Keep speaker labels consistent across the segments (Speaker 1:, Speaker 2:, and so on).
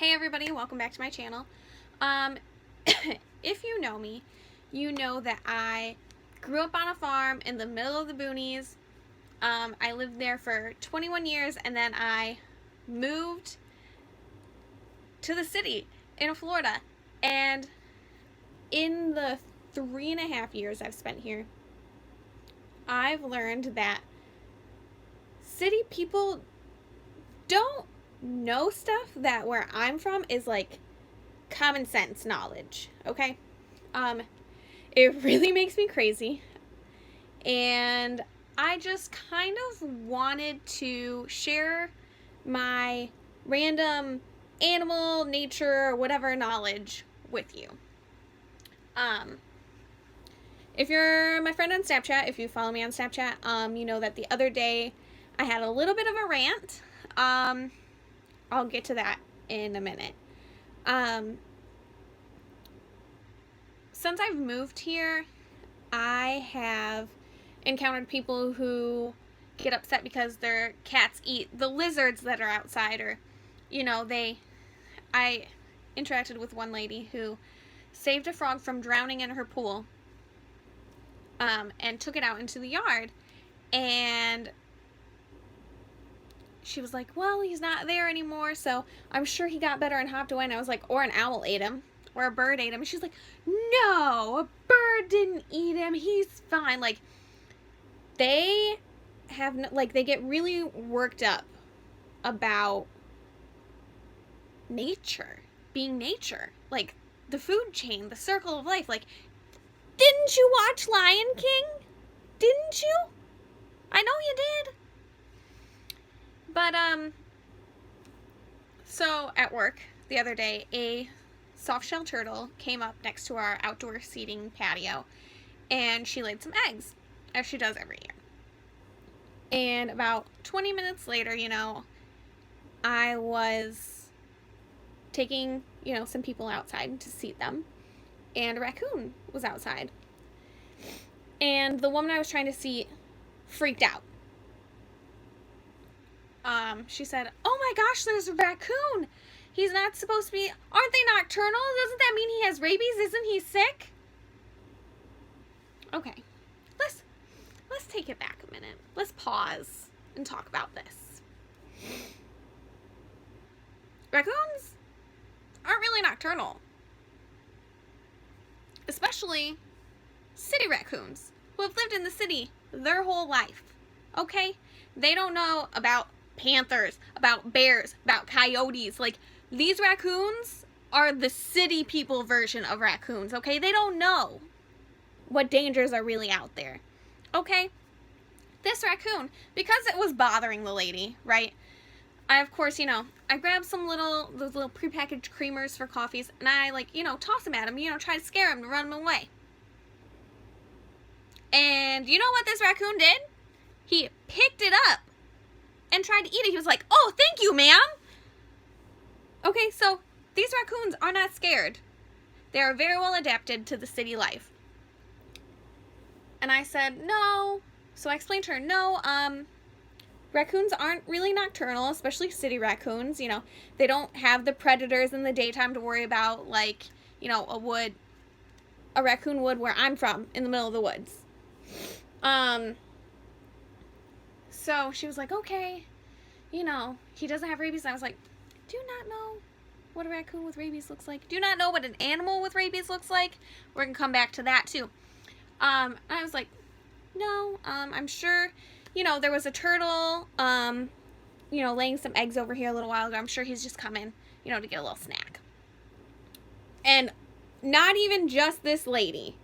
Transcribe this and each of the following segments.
Speaker 1: Hey everybody, welcome back to my channel. If you know me, you know that I grew up on a farm in the middle of the boonies. I lived there for 21 years and then I moved to the city in Florida. And in the 3.5 years I've spent here, I've learned that city people don't know stuff that where I'm from is like common sense knowledge, okay? It really makes me crazy, and I just kind of wanted to share my random animal, nature, or whatever knowledge with you. If you're my friend on Snapchat, if you follow me on Snapchat, you know that the other day I had a little bit of a rant. I'll get to that in a minute. Since I've moved here, I have encountered people who get upset because their cats eat the lizards that are outside, or, you know, I interacted with one lady who saved a frog from drowning in her pool, and took it out into the yard, and she was like, well, he's not there anymore, so I'm sure he got better and hopped away. And I was like, or an owl ate him, or a bird ate him. And she's like, no, a bird didn't eat him, he's fine. Like, they have no, like, they get really worked up about nature being nature, like the food chain, the circle of life. Like, didn't you watch Lion King? Didn't you? I know you did. But, so at work the other day, a soft-shell turtle came up next to our outdoor seating patio, and she laid some eggs, as she does every year. And about 20 minutes later, you know, I was taking, you know, some people outside to seat them, and a raccoon was outside. And the woman I was trying to seat freaked out. She said, oh my gosh, there's a raccoon. He's not supposed to be, aren't they nocturnal? Doesn't that mean he has rabies? Isn't he sick? Okay, let's take it back a minute. Let's pause and talk about this. Raccoons aren't really nocturnal. Especially city raccoons who have lived in the city their whole life. Okay? They don't know about panthers, about bears, about coyotes. Like, these raccoons are the city people version of raccoons, okay? They don't know what dangers are really out there, okay? This raccoon, because it was bothering the lady, right? I, of course, you know, I grabbed those little prepackaged creamers for coffees, and I, like, you know, toss them at him, you know, try to scare him to run him away. And you know what this raccoon did? He picked it up and tried to eat it. He was like, oh, thank you, ma'am. Okay, so these raccoons are not scared. They are very well adapted to the city life. And I said, no. So I explained to her, no, raccoons aren't really nocturnal, especially city raccoons. You know, they don't have the predators in the daytime to worry about, like, you know, a raccoon would where I'm from, in the middle of the woods. So she was like, okay, you know, he doesn't have rabies. And I was like, do you not know what a raccoon with rabies looks like? Do you not know what an animal with rabies looks like? We're going to come back to that too. And I was like, no, I'm sure, you know, there was a turtle, you know, laying some eggs over here a little while ago. I'm sure he's just coming, you know, to get a little snack. And not even just this lady.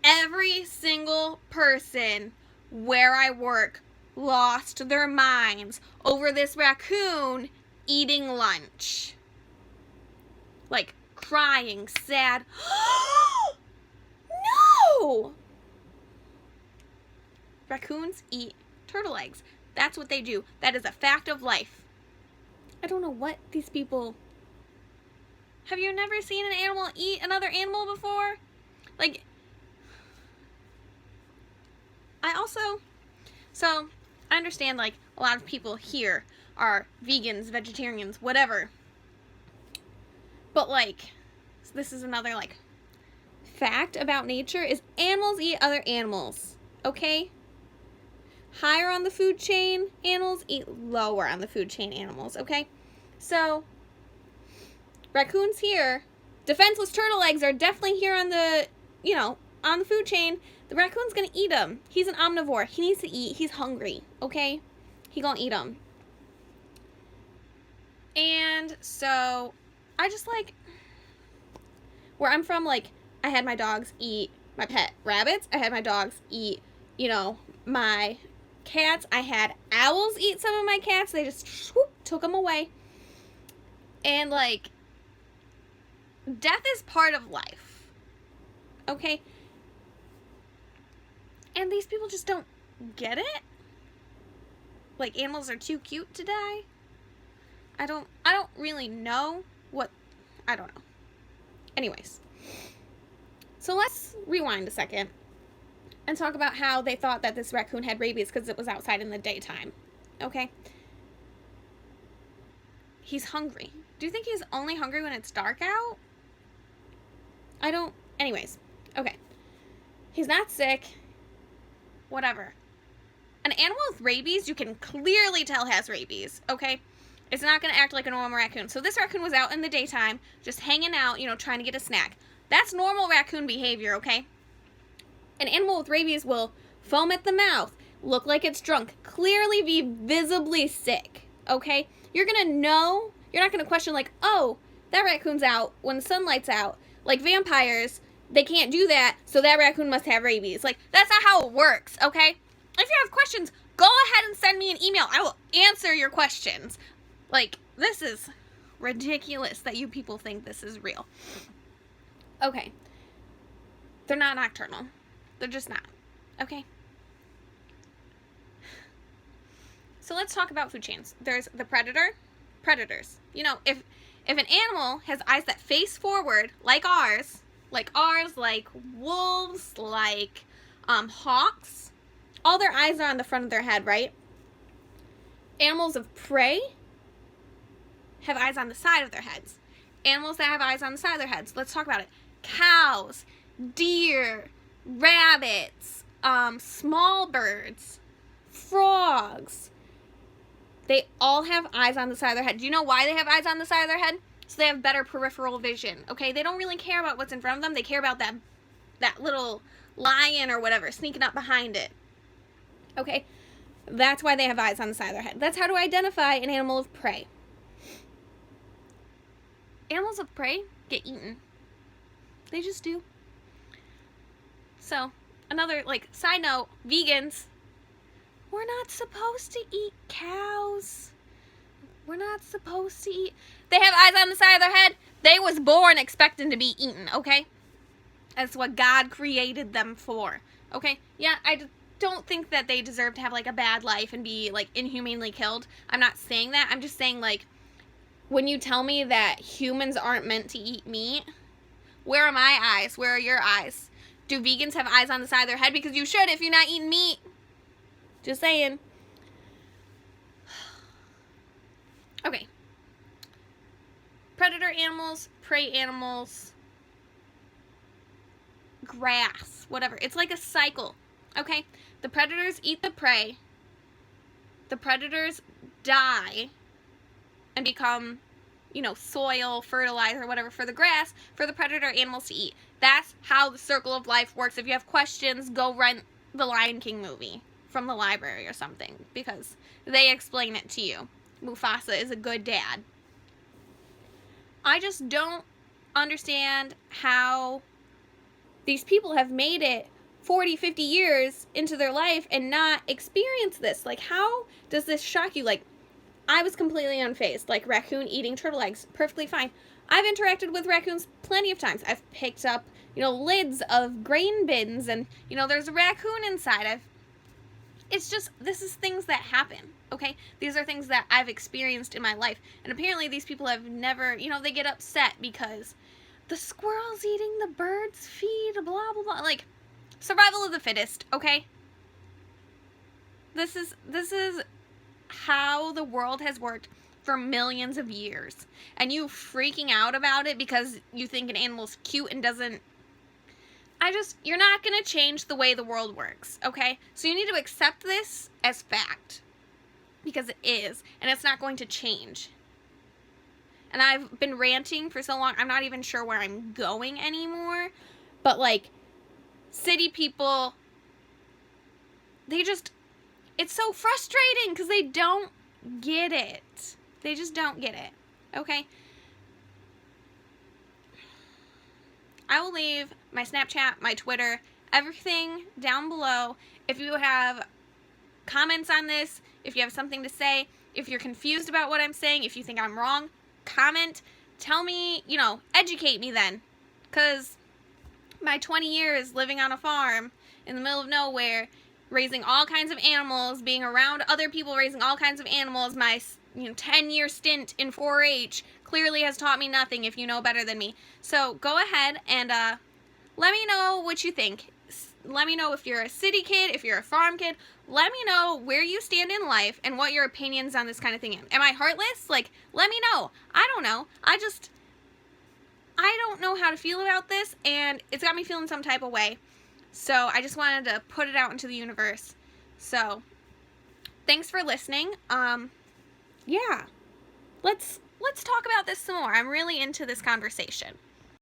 Speaker 1: Every single person where I work lost their minds over this raccoon eating lunch. Like, crying, sad. No! Raccoons eat turtle eggs. That's what they do. That is a fact of life. I don't know what these people... Have you never seen an animal eat another animal before? Like... So, I understand, like, a lot of people here are vegans, vegetarians, whatever. But, like, this is another, like, fact about nature is animals eat other animals, okay? Higher on the food chain animals eat lower on the food chain animals, okay? So, raccoons here, defenseless turtle eggs are definitely here on the, you know, on the food chain. The raccoon's gonna eat them. He's an omnivore. He needs to eat. He's hungry, okay? He gonna eat them. And so, I just, like, where I'm from, like, I had my dogs eat my pet rabbits. I had my dogs eat, you know, my cats. I had owls eat some of my cats. They just swoop, took them away. And, like, death is part of life, okay? And these people just don't get it. Like, animals are too cute to die. I don't really know what, I don't know. Anyways, so let's rewind a second and talk about how they thought that this raccoon had rabies because it was outside in the daytime, okay? He's hungry. Do you think he's only hungry when it's dark out? Anyways, okay. He's not sick. Whatever. An animal with rabies, you can clearly tell has rabies, okay? It's not going to act like a normal raccoon. So this raccoon was out in the daytime, just hanging out, you know, trying to get a snack. That's normal raccoon behavior, okay? An animal with rabies will foam at the mouth, look like it's drunk, clearly be visibly sick, okay? You're going to know, you're not going to question like, oh, that raccoon's out when the sunlight's out. Like vampires, they can't do that, so that raccoon must have rabies. Like, that's not how it works, okay? If you have questions, go ahead and send me an email. I will answer your questions. Like, this is ridiculous that you people think this is real. Okay. They're not nocturnal. They're just not. Okay? So let's talk about food chains. There's the predators. You know, if an animal has eyes that face forward, like ours, like wolves, like hawks, all their eyes are on the front of their head, right? Animals of prey have eyes on the side of their heads. Animals that have eyes on the side of their heads. Let's talk about it. Cows, deer, rabbits, small birds, frogs. They all have eyes on the side of their head. Do you know why they have eyes on the side of their head? So they have better peripheral vision, okay? They don't really care about what's in front of them. They care about that little lion or whatever sneaking up behind it. Okay? That's why they have eyes on the side of their head. That's how to identify an animal of prey. Animals of prey get eaten. They just do. So, another, like, side note, vegans, we're not supposed to eat cows. We're not supposed to eat. They have eyes on the side of their head. They was born expecting to be eaten, okay? That's what God created them for, okay? Yeah, I don't think that they deserve to have, like, a bad life and be, like, inhumanely killed. I'm not saying that. I'm just saying, like, when you tell me that humans aren't meant to eat meat, where are my eyes? Where are your eyes? Do vegans have eyes on the side of their head? Because you should if you're not eating meat. Just saying. Okay. Predator animals, prey animals, grass, whatever. It's like a cycle, okay? The predators eat the prey. The predators die and become, you know, soil, fertilizer, whatever, for the grass, for the predator animals to eat. That's how the circle of life works. If you have questions, go rent the Lion King movie from the library or something, because they explain it to you. Mufasa is a good dad. I just don't understand how these people have made it 40, 50 years into their life and not experience this. Like, how does this shock you? Like, I was completely unfazed. Like, raccoon eating turtle eggs, perfectly fine. I've interacted with raccoons plenty of times. I've picked up, you know, lids of grain bins and, you know, there's a raccoon inside. It's just, this is things that happen, okay? These are things that I've experienced in my life. And apparently these people have never, you know, they get upset because the squirrel's eating the bird's feed, blah, blah, blah. Like, survival of the fittest, okay? This is how the world has worked for millions of years. And you freaking out about it because you think an animal's cute and doesn't... you're not going to change the way the world works, okay? So you need to accept this as fact. Because it is. And it's not going to change. And I've been ranting for so long, I'm not even sure where I'm going anymore. But, like, city people, it's so frustrating because they don't get it. They just don't get it, okay? I will leave my Snapchat, my Twitter, everything down below. If you have comments on this, if you have something to say, if you're confused about what I'm saying, if you think I'm wrong, comment, tell me, educate me then. Because my 20 years living on a farm in the middle of nowhere, raising all kinds of animals, being around other people raising all kinds of animals, my 10-year stint in 4-H clearly has taught me nothing if you know better than me. So go ahead and let me know what you think. Let me know if you're a city kid, if you're a farm kid. Let me know where you stand in life and what your opinions on this kind of thing is. Am I heartless? Like, let me know. I don't know. I don't know how to feel about this, and it's got me feeling some type of way. So I just wanted to put it out into the universe. So thanks for listening. Yeah. Let's talk about this some more. I'm really into this conversation.